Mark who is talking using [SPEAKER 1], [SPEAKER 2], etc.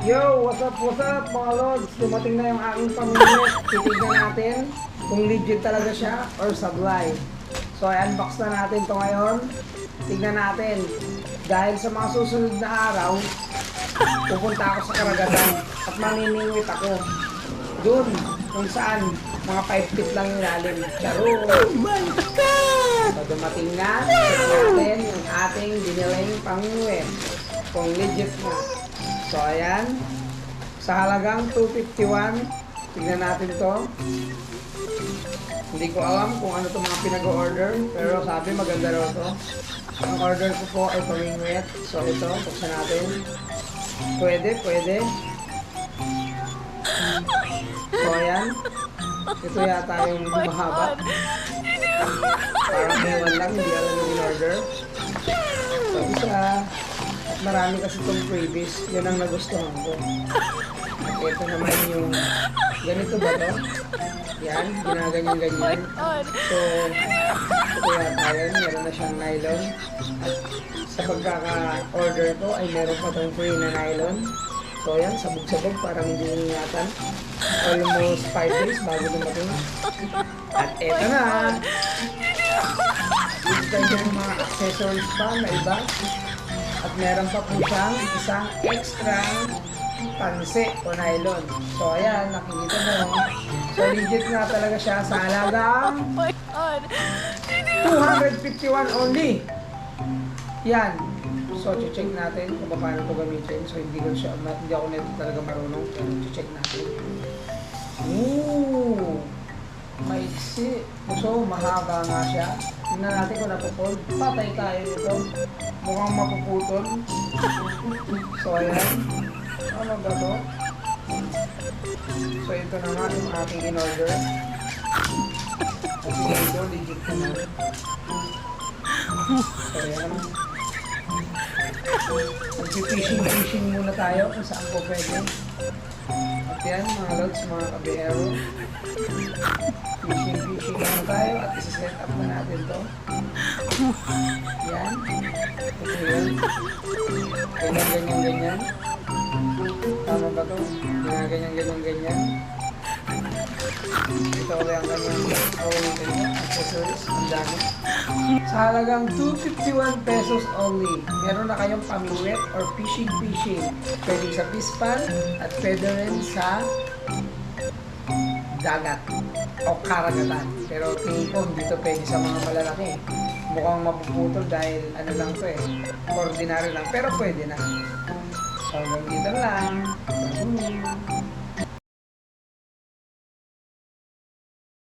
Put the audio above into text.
[SPEAKER 1] Yo, what's up mga lods? Dumating na yung aking pamilya. Titignan natin kung legit talaga siya or sablay. So, i-unbox na natin to ngayon. Tignan natin. Dahil sa mga susunod na araw, pupunta ako sa karagatan at mamimingwit ako. Doon, kung saan, mga 5 feet lang yung lalim. Charo! Oh my God! So, dumating na. Check natin yung ating biniling pamingwit. Kung legit na. So, ayan. Sa halagang 251, tignan natin to. Hindi ko alam kung ano to mga pinag-order, pero sabi maganda raw to. Ang order ko po ay pamingwit. So, ito, buksan natin. Pwede. So, ayan. Ito yata yung mahaba. Parang ewan lang, hindi alam yung in-order. So, isa. At marami kasi itong freebies. Yun ang nagustuhan ko. At ito naman yung... Ganito ba to? Yan, ginaganyan-ganyan. So, ito yata yan. Meron na siyang nylon. At sa pagkaka-order ko ay meron pa itong free na nylon. So, yan, sabog-sabog. Parang hindi ingatan. Almost 5 days bago dumating. At ito na! Ito yung mga accessories pa na iba. At meron pa po siyang isang extra panse o nylon. So, ayan, nakikita mo. So, legit nga talaga siya sa halagang 251 only. Yan. So, check natin kung paano ito gamitin. So, hindi ako nito talaga marunong. Pero, check natin. Ooh! Maiksi. So, mahaba nga siya. Tingnan natin kung napupold. Patay tayo nito. Mukhang mapuputol. So, ayan. Ano ba to? So, ito na nga yung aking in-order. Kasi ito, legit ko na. So, ayan. Mag-fishing muna tayo kung saan po pwede. At yan, mga lods, mga kabihero. Fishing muna tayo at isa-set up na natin to. Yan. Ito yun. Ganyan. Tama ba to? Ganyan. Ito ulit ang kanyang accessories. Ang dami. Sa halagang 251 pesos only, meron na kayong pamingwit or fishing. Pwede sa pispan at pwede rin sa dagat o karagatan. Pero tingin ko hindi to pwede sa mga malalaki. Mukhang mapuputol dahil ano lang to ordinary lang. Pero pwede na. So hanggang dito lang.